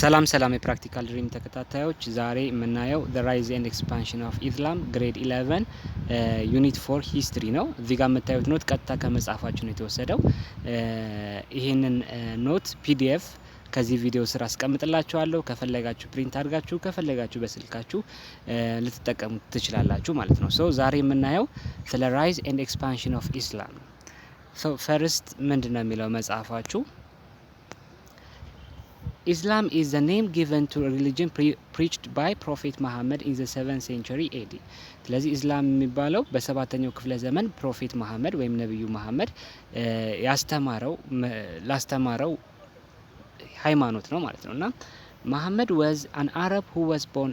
ሰላም የፕራክቲካል ድሪም ተከታታዮች ዛሬ የምናየው the rise and expansion of Islam grade 11 ዩኒት 4 ሂስትሪ ነው። እዚህ ጋር የምታዩት ኖት ቀጥታ ከመጽሐፋችን የተወሰደው። ይሄንን ኖት ፒዲኤፍ ከዚህ ቪዲዮ ስር አስቀምጥላችኋለሁ። ከፈለጋችሁ ፕሪንት አድርጋችሁ ከፈለጋችሁ በስልካችሁ ልትጠቀሙ ትችላላችሁ ማለት ነው። ሶ ዛሬ የምናየው ስለ rise and expansion of Islam ነው። ሶ ፈርስት ምንድነው የሚለው መጽሐፋችሁ? Islam is the name given to a religion preached by Prophet Muhammad in the 7th century AD. ስለዚህ ኢስላም የሚባለው በሰባተኛው ክፍለ ዘመን ፕሮፌት መሐመድ ወይም ነብዩ መሐመድ ላስተማረው ሃይማኖት ነው ማለት ነውና Muhammad was an Arab who was born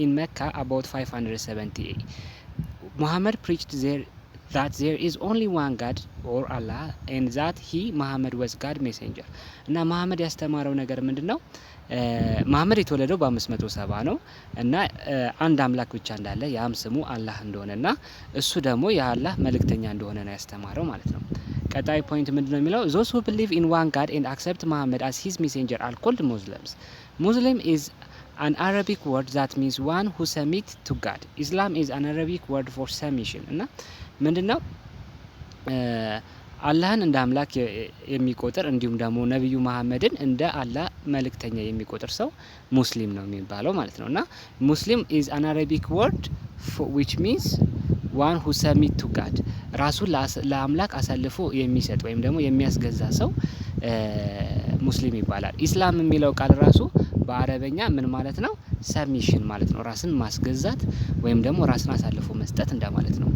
in Mecca about 570 AD. Muhammad preached that there is only one God or Allah and that he Muhammad was God messenger. እና መሐመድ ያስተማረው ነገር ምንድነው? መሐመድ የተወለደው በ570 ነው እና አንድ አምላክ ብቻ እንዳለ ያም ስሙ አላህ እንደሆነና እሱ ደግሞ የአላህ መልእክተኛ እንደሆነ ነው ያስተማረው ማለት ነው። ቀጣይ ፖይንት ምንድነው የሚለው? Those who believe in one God and accept Muhammad as his messenger are called Muslims. Muslim is an Arabic word that means one who submit to God. Islam is an Arabic word for submission. እና ምንድነው አላህን እንደ አምላክ የሚቆጥር እንዲሁም ደግሞ ነብዩ መሐመድን እንደ አላህ መልእክተኛ የሚቆጥር ሰው ሙስሊም ነው የሚባለው ማለት ነውና ሙስሊም is an Arabic word which means one who submit to God. ራሱን ለአምላክ አሳልፎ የሚሰጥ ወይም ደግሞ የሚያስገዛ ሰው ሙስሊም ይባላል። ኢስላም የሚለው ቃል ራሱ በአረበኛ ምን ማለት ነው? ሰብሚሽን ማለት ነው። ራስን ማስገዛት ወይም ደግሞ ራስን አሳልፎ መስጠት እንደማለት ነው።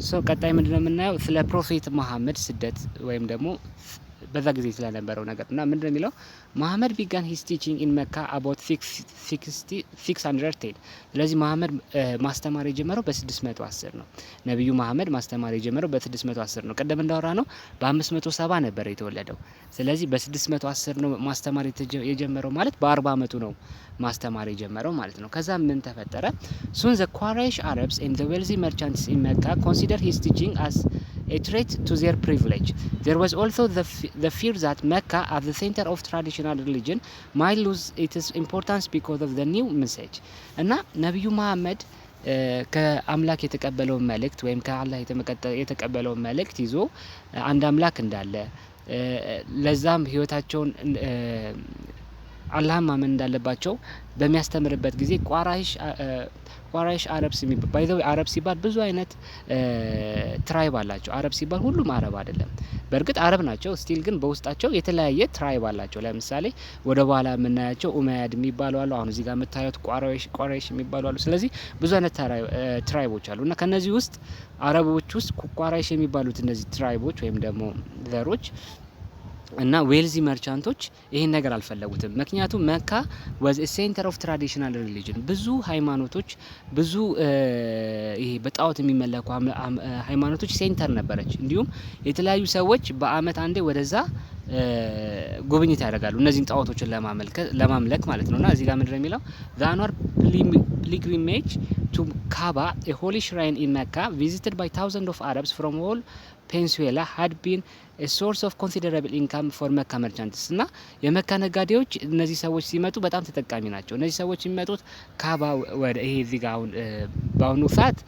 ሶ ቀጣይ ምንድነው የምናየው? ስለ ፕሮፌት መሐመድ ስደት ወይም ደግሞ በዛ ጊዜ ስለነበረው ነገር እና ምንድነው የሚለው? መሐመድ began his teaching in Mecca about 610. ስለዚህ መሐመድ ማስተማር የጀመረው በ610 ነው። ነብዩ መሐመድ ማስተማር የጀመረው በ610 ነው። ቀደም እንዳወራ ነው በ570 ነበር የተወለደው። ስለዚህ በ610 ነው ማስተማር የጀመረው ማለት በ40 አመቱ ነው ማስተማር የጀመረው ማለት ነው። ከዛ ምን ተፈጠረ? Soon the Quraysh Arabs and the wealthy merchants in Mecca considered his teaching as a threat to their privilege. There was also the fear that Mecca, as the center of traditional religion, might lose its importance because of the new message. እና ነብዩ መሐመድ ከአምላክ የተቀበለው መልእክት ወይም ከአላህ የተቀበለው መልእክት ይዞ አንድ አምላክ እንዳለ ለዛም ህይወታቸውን አላህ ማመን እንዳለባቸው በሚያስተምርበት ጊዜ ቋራይሽ አረብስ የሚባል ባይዘው አረብ ሲባል ብዙ አይነት ትራይብ አላቸው። አረብ ሲባል ሁሉም አረብ አይደለም። በእርግጥ አረብ ናቸው ስቲል ግን በውስጣቸው የተለያየ ትራይብ አላቸው። ለምሳሌ ወደ በኋላ የምናያቸው ኡመያድ የሚባሉ አሉ። አሁን እዚህ ጋር የምታዩት ቋራይሽ የሚባሉ አሉ። ስለዚህ ብዙ አይነት ትራይቦች አሉ እና ከነዚህ ውስጥ አረቦች ውስጥ ቋራይሽ የሚባሉት እነዚህ ትራይቦች ወይም ደግሞ ዘሮች እና ዌልዚ መርቻንቶች ይሄን ነገር አልፈለጉትም። ምክንያቱም መካ was a center of traditional religion ብዙ ሃይማኖቶች ብዙ ይሄ በጣዖት የሚመለኩ ሃይማኖቶች ሴንተር ነበረች። እንዲሁም የተለያዩ ሰዎች በአመት አንዴ ወደዛ ጉብኝት ያደርጋሉ እነዚህን ጣዖቶችን ለማምለክ ማለት ነውና እዚህ ጋር ምንድነው የሚለው? the annual pilgrimage to Kaaba, a holy shrine in Mecca visited by thousands of Arabs from all Peninsula had been a source of considerable income for Mecca merchants. እና የመካ ነጋዴዎች እነዚህ ሰዎች ሲመጡ በጣም ተጠቃሚ ናቸው። እነዚህ ሰዎች የሚመጡት ካባ ወደ ይሄ እዚህ ጋር አሁን በአሁኑ ሰዓት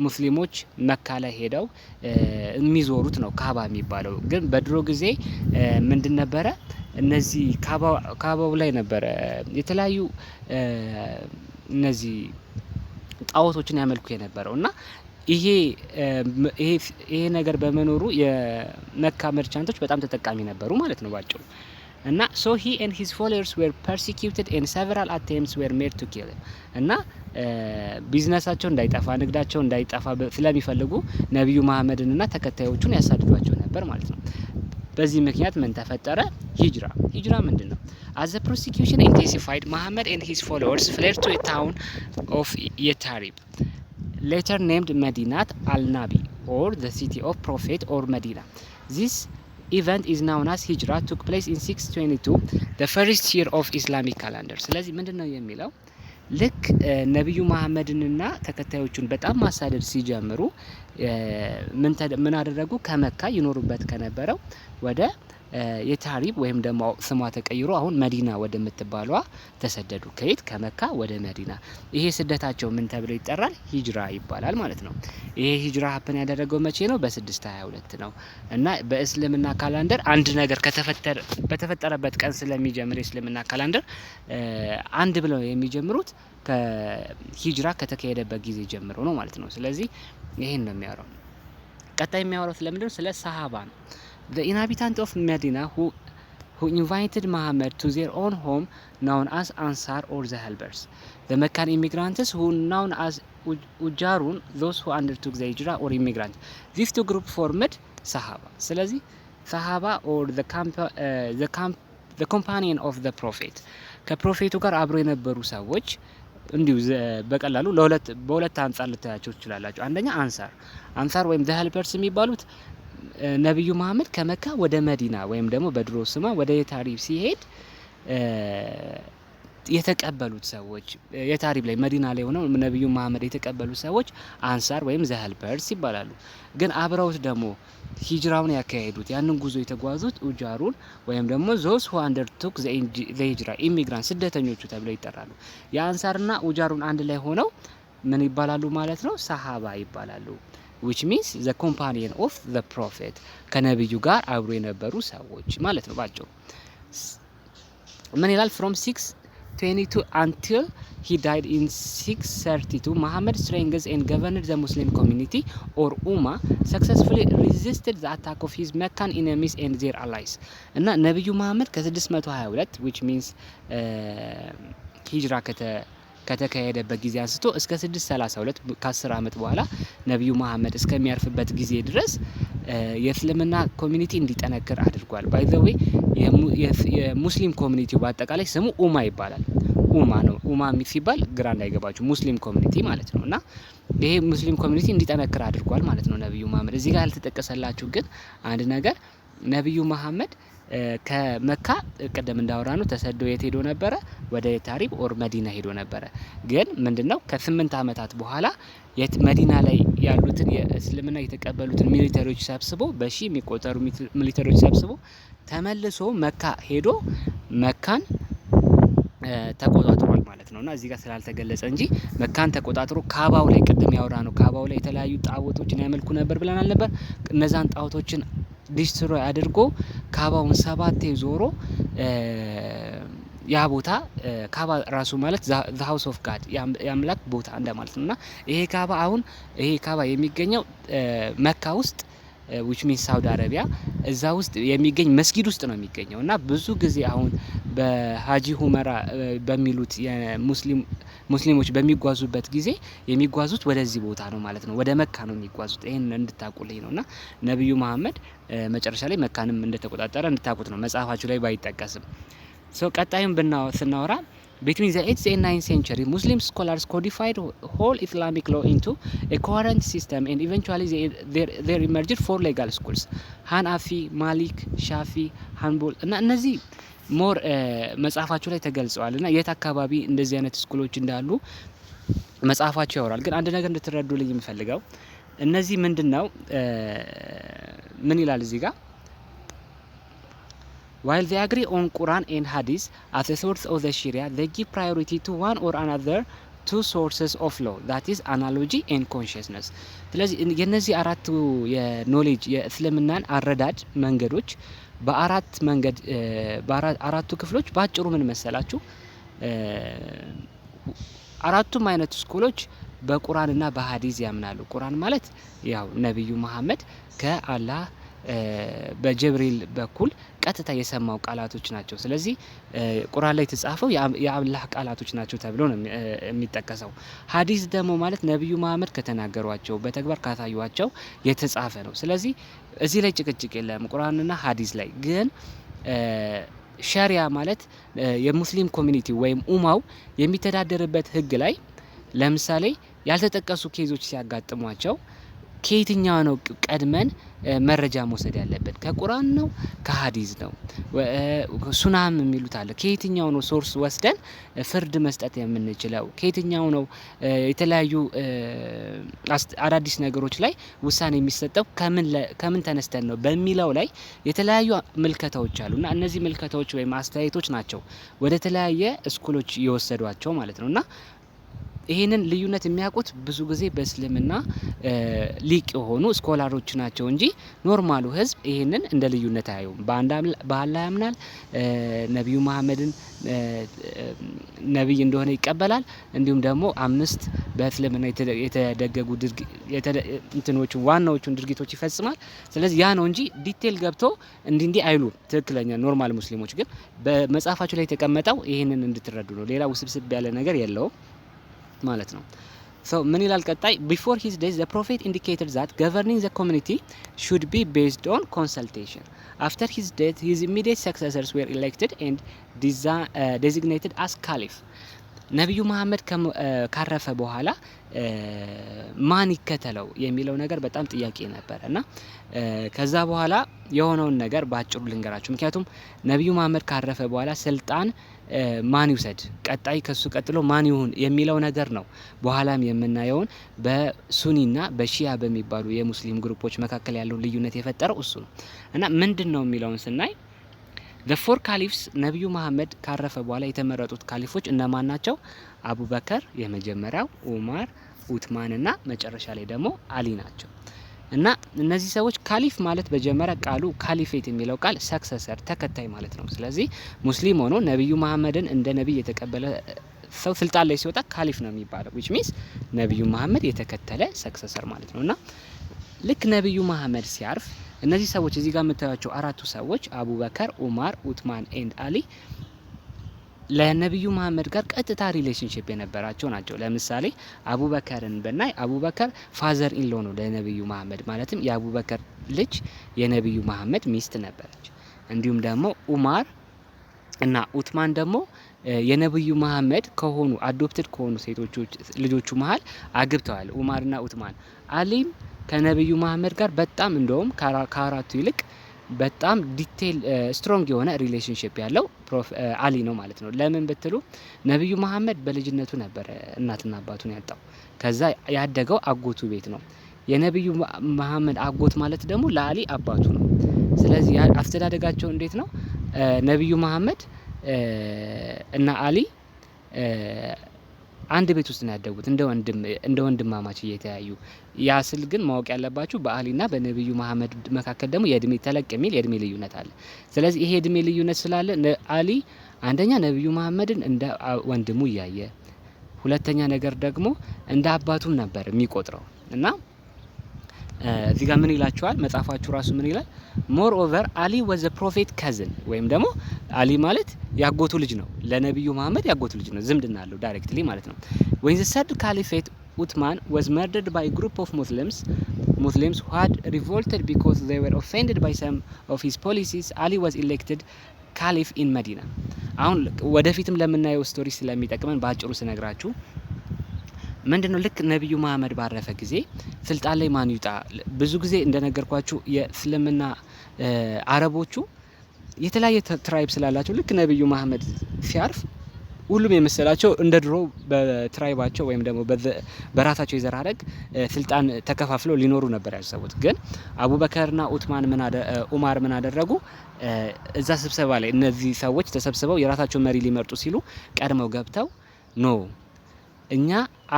ሙስሊሞች መካ ላይ ሄደው የሚዞሩት ነው ካባ የሚባለው። ግን በድሮ ጊዜ ምንድን ነበረ? እነዚህ ካባው ላይ ነበረ የተለያዩ እነዚህ ጣዖቶችን ያመልኩ የነበረው እና ይሄ ነገር በመኖሩ የመካ መርቻንቶች በጣም ተጠቃሚ ነበሩ ማለት ነው ባጭሩ። እና so he and his followers were persecuted and several attempts were made to kill him. እና ቢዝነሳቸው እንዳይጠፋ ንግዳቸው እንዳይጠፋ ስለሚፈልጉ ነብዩ መሐመድንና ተከታዮቹን ያሳድዷቸው ነበር ማለት ነው። በዚህ ምክንያት ምን ተፈጠረ? ሂጅራ ምንድነው? As the persecution intensified, Muhammad and his followers fled to a town of Yathrib, later named Medinat al-Nabi or the city of prophet or Medina. This event is known as Hijrah, took place in 622, the first year of Islamic calendar. ስለዚህ ምንድነው የሚለው? ልክ ነብዩ መሐመድንና ተከታዮቹን በጣም ማሳደድ ሲጀምሩ ምን አደረጉ? ከመካ ይኖሩበት ከነበረው ወደ የታሪብ ወይም ደግሞ ስሟ ተቀይሮ አሁን መዲና ወደምትባሏ ተሰደዱ። ከየት? ከመካ ወደ መዲና። ይሄ ስደታቸው ምን ተብሎ ይጠራል? ሂጅራ ይባላል ማለት ነው። ይሄ ሂጅራ ሀፕን ያደረገው መቼ ነው? በ622 ነው። እና በእስልምና ካላንደር አንድ ነገር በተፈጠረበት ቀን ስለሚጀምር የእስልምና ካላንደር አንድ ብለው የሚጀምሩት ከሂጅራ ከተካሄደበት ጊዜ ጀምሮ ነው ማለት ነው። ስለዚህ ይሄን ነው የሚያወራው። ቀጣይ የሚያወራው ስለምንድነው? ስለ ሰሃባ ነው። The inhabitant of Medina who invited Muhammad to their own home known as Ansar or the Helpers. The Meccan immigrants who known as Ujarun, those who undertook the Hijrah or immigrants. These two groups formed Sahaba. ስለዚህ Sahaba or the companion of the Prophet ከፕሮፌቱ ጋር አብሮ የነበሩ ሰዎች እንዲሁ በቀላሉ በሁለት አንጻር ልታያቸው ትችላላችሁ። አንደኛ አንሳር ወይም the helpers የሚባሉት ነብዩ መሐመድ ከመካ ወደ መዲና ወይም ደግሞ በድሮ ስማ ወደ የታሪብ ሲሄድ የተቀበሉት ሰዎች የታሪብ ላይ መዲና ላይ ሆነው ነብዩ መሐመድ የተቀበሉት ሰዎች አንሳር ወይም the helpers ይባላሉ። ግን አብረውት ደግሞ ሂጅራውን ያካሄዱት ያንን ጉዞ የተጓዙት ኡጃሩን ወይም ደግሞ those who undertook the hijra immigrants ስደተኞቹ ተብለው ይጠራሉ። የአንሳርና ኡጃሩን አንድ ላይ ሆነው ምን ይባላሉ ማለት ነው? ሰሃባ ይባላሉ። which means the companion of the prophet ከነብዩ ጋር አብሮ የነበሩ ሰዎች ማለት ነው ባጭሩ። ምን ይላል? from 622 until he died in 632 Muhammad strengthened and governed the Muslim community or Ummah successfully resisted the attack of his Meccan enemies and their allies እና ነብዩ መሐመድ ከ622 which means ሂጅራ ከተካሄደበት ጊዜ አንስቶ እስከ 632 ከ10 አመት በኋላ ነብዩ መሐመድ እስከሚያርፍበት ጊዜ ድረስ የእስልምና ኮሚኒቲ እንዲጠነክር አድርጓል። ባይ ዘ ዌይ የሙስሊም ኮሚኒቲው በአጠቃላይ ስሙ ኡማ ይባላል። ኡማ ነው። ኡማ ሲባል ግራ እንዳይገባችሁ ሙስሊም ኮሚኒቲ ማለት ነው። እና ይሄ ሙስሊም ኮሚኒቲ እንዲጠነክር አድርጓል ማለት ነው ነብዩ መሐመድ። እዚህ ጋር ያልተጠቀሰላችሁ ግን አንድ ነገር ነብዩ መሐመድ ከመካ ቀደም እንዳወራ ነው ተሰዶ የት ሄዶ ነበረ? ወደ ታሪብ ኦር መዲና ሄዶ ነበረ። ግን ምንድነው ከ8 አመታት በኋላ መዲና ላይ ያሉትን የእስልምና የተቀበሉትን ሚሊተሪዎች ሰብስቦ በሺ የሚቆጠሩ ሚሊተሪዎች ሰብስቦ ተመልሶ መካ ሄዶ መካን ተቆጣጥሯል ማለት ነውና እዚህ ጋር ስላልተገለጸ እንጂ መካን ተቆጣጥሮ ካባው ላይ ቀደም ያወራ ነው ካባው ላይ የተለያዩ ጣዖቶችን ያመልኩ ነበር ብለናል ነበር። እነዛን ጣዖቶችን ዲስትሮይ አድርጎ ካባውን 7 ዞሮ ያ ቦታ ካባ ራሱ ማለት the house of god ያምላክ ቦታ እንደማለት ነውና ይሄ ካባ የሚገኘው መካ ውስጥ which means ሳውዲ አረቢያ እዛ ውስጥ የሚገኝ መስጊድ ውስጥ ነው የሚገኘው እና ብዙ ጊዜ አሁን በሃጂ ሁመራ በሚሉት ሙስሊሞች በሚጓዙበት ጊዜ የሚጓዙት ወደዚህ ቦታ ነው ማለት ነው። ወደ መካ ነው የሚጓዙት። ይሄን እንድታቁልኝ ነውና ነብዩ መሐመድ መጨረሻ ላይ መካንም እንደተቆጣጠረ እንድታቁት ነው መጽሐፋችሁ ላይ ባይጠቀስም። ቀጣዩን ስናወራ between the 8th and 9th century Muslim scholars codified whole Islamic law into a coherent system and eventually there emerged 4 legal schools Hanafi, Malik, Shafi, Hanbal እና እነዚህ ሞር መጽሐፋቸው ላይ ተገልጸዋልና የት አካባቢ እንደዚህ አይነት ስኩሎች እንዳሉ መጽሐፋቸው ያወራል። ግን አንድ ነገር እንድትረዱልኝ የምፈልገው እነዚህ ምንድነው ምን ይላል እዚህ ጋር While they agree on Quran and Hadith as a source of the Sharia, they give priority to one or another two sources of law, that is analogy and consciousness. ስለዚህ የነዚህ አራቱ የኖሌጅ የእስልምናን አረዳድ መንገዶች በአራቱ ክፍሎች ባጭሩ ምን መሰላችሁ? አራቱም አይነት ስኩሎች በቁርአንና በሐዲስ ያምናሉ። ቁርአን ማለት ያው ነብዩ መሐመድ ከአላህ በጅብሪል በኩል ቀጥታ የሰማው ቃላቶች ናቸው። ስለዚህ ቁርአን ላይ የተጻፈው የአላህ ቃላቶች ናቸው ተብሎ ነው የሚጠቀሰው። ሐዲስ ደግሞ ማለት ነብዩ መሐመድ ከተናገሯቸው በተግባር ካሳዩዋቸው የተጻፈ ነው። ስለዚህ እዚህ ላይ ጭቅጭቅ የለም ቁርአንና ሐዲስ ላይ። ግን ሸሪያ ማለት የሙስሊም ኮሚኒቲ ወይም ኡማው የሚተዳደርበት ህግ ላይ ለምሳሌ ያልተጠቀሱ ኬዞች ሲያጋጥሟቸው ከየትኛው ነው ቀድመን መረጃ መውሰድ ያለብን? ከቁርአን ነው ከሐዲስ ነው? ሱናም የሚሉት አለ። ከየትኛው ነው ሶርስ ወስደን ፍርድ መስጠት የምንችለው? ከየትኛው ነው የተለያዩ አዳዲስ ነገሮች ላይ ውሳኔ የሚሰጠው ከምን ተነስተን ነው በሚለው ላይ የተለያዩ ምልከታዎች አሉና እነዚህ ምልከታዎች ወይም አስተያየቶች ናቸው ወደ ተለያየ ስኩሎች እየወሰዷቸው ማለት ነውና ይሄንን ልዩነት የሚያውቁት ብዙ ጊዜ በእስልምና ሊቅ የሆኑ ስኮላሮች ናቸው እንጂ ኖርማሉ ህዝብ ይሄንን እንደ ልዩነት አያዩም። በአላህ ያምናል፣ ነብዩ መሐመድን ነብይ እንደሆነ ይቀበላል። እንዲሁም ደግሞ 5 በእስልምና የተደገጉ ዋናዎቹን ድርጊቶች ይፈጽማል። ስለዚህ ያ ነው እንጂ ዲቴል ገብቶ እንዲህ አይሉም። ትክክለኛ ኖርማል ሙስሊሞች ግን በመጽሐፋቸው ላይ የተቀመጠው ይሄንን እንድትረዱ ነው። ሌላ ውስብስብ ያለ ነገር የለውም ማለት ነው። So ምን ይላል ቀጣይ? Before his death the prophet indicated that governing the community should be based on consultation. After his death his immediate successors were elected and designated as caliph. ነብዩ መሐመድ ካረፈ በኋላ ማን ይከተለው የሚለው ነገር በጣም ጥያቄ ነበር እና ከዛ በኋላ የሆነውን ነገር ባጭሩ ልንገራችሁ። ምክንያቱም ነብዩ መሐመድ ካረፈ በኋላ ስልጣን ማን ይውሰድ፣ ቀጣይ ከሱ ቀጥሎ ማን ይሁን የሚለው ነገር ነው በኋላም የምናየውን በሱኒና በሺያ በሚባሉ የሙስሊም ግሩፖች መካከል ያለው ልዩነት የፈጠረው እሱ ነው እና ምንድነው የሚለውን ስናይ The 4 caliphs ነብዩ መሐመድ ካረፈ በኋላ የተመረጡት ካሊፎች እነማን ናቸው? አቡበከር የመጀመሪያው፣ ኡማር፣ ኡትማን እና መጨረሻ ላይ ደግሞ አሊ ናቸው። እና እነዚህ ሰዎች ካሊፍ ማለት በመጀመሪያ ቃሉ ካሊፌት የሚለው ቃል ሰክሰሰር ተከታይ ማለት ነው። ስለዚህ ሙስሊም ሆኖ ነብዩ መሐመድን እንደ ነብይ የተቀበለ ሰው ስልጣን ላይ ሲወጣ ካሊፍ ነው የሚባለው which means ነብዩ መሐመድ የተከተለ ሰክሰሰር ማለት ነውና ልክ ነብዩ መሐመድ ሲያርፍ እነዚህ ሰዎች እዚህ ጋር የምታዩቸው አራቱ ሰዎች አቡበከር፣ ኡማር፣ ኡትማን ኤንድ አሊ ለነብዩ መሐመድ ጋር ቀጥታ ሪሌሽንሺፕ የነበራቸው ናቸው። ለምሳሌ አቡበከርን በናይ አቡበከር ፋዘር ኢን ሎ ነው ለነብዩ መሐመድ ማለትም የአቡበከር ልጅ የነብዩ መሐመድ ሚስት ነበረች። እንዲሁም ደግሞ ኡማር እና ኡትማን ደግሞ የነብዩ መሐመድ ከሆኑ አዶፕትድ ከሆኑ ልጆቹ መሃል አግብተዋል ኡማርና ኡትማን። አሊም ከነብዩ መሐመድ ጋር በጣም እንደውም ከአራቱ ይልቅ በጣም ዲቴል ስትሮንግ የሆነ ሪሌሽንሺፕ ያለው አሊ ነው ማለት ነው። ለምን ብትሉ ነብዩ መሐመድ በልጅነቱ ነበር እናትና አባቱን ያጣው። ከዛ ያደገው አጎቱ ቤት ነው። የነብዩ መሐመድ አጎት ማለት ደግሞ ለአሊ አባቱ ነው። ስለዚህ አስተዳደጋቸው እንዴት ነው? ነብዩ መሐመድ እና አሊ አንድ ቤት ውስጥ ነው ያደጉት እንደ ወንድማማች እየተያዩ። ያ ስል ግን ማወቅ ያለባችሁ በአሊና በነብዩ መሐመድ መካከል ደግሞ የእድሜ ተለቅ የሚል የእድሜ ልዩነት አለ። ስለዚህ ይሄ የእድሜ ልዩነት ስላለ አሊ አንደኛ ነብዩ መሐመድን እንደ ወንድሙ እያየ፣ ሁለተኛ ነገር ደግሞ እንደ አባቱም ነበር የሚቆጥረው እና እዚህ ጋር ምን ይላችኋል መጽሐፋችሁ ራሱ ምን ይላል? ሞር ኦቨር አሊ was a prophet cousin ወይም ደግሞ አሊ ማለት ያጎቱ ልጅ ነው። ለነብዩ መሐመድ ያጎቱ ልጅ ነው፣ ዝምድና አለው ዳይሬክትሊ ማለት ነው። when the third caliphate Uthman was murdered by a group of Muslims who had revolted because they were offended by some of his policies, Ali was elected caliph in Medina. አሁን ወደፊትም ለምናየው ስቶሪ ስለሚጠቅመን ባጭሩ ስነግራችሁ ምንድነው ልክ ነብዩ መሐመድ ባረፈ ጊዜ ስልጣን ላይ ማን ይውጣ? ብዙ ጊዜ እንደነገርኳችሁ የእስልምና አረቦቹ የተለያየ ትራይብ ስላላቸው ልክ ነብዩ መሐመድ ሲያርፍ ሁሉም የመሰላቸው እንደ ድሮ በትራይባቸው ወይም ደግሞ በራሳቸው የዘር ሐረግ ስልጣን ተከፋፍለው ሊኖሩ ነበር ያሰቡት። ግን አቡበከርና ኡማር ምን አደረጉ? እዛ ስብሰባ ላይ እነዚህ ሰዎች ተሰብስበው የራሳቸው መሪ ሊመርጡ ሲሉ ቀድመው ገብተው ኖ እኛ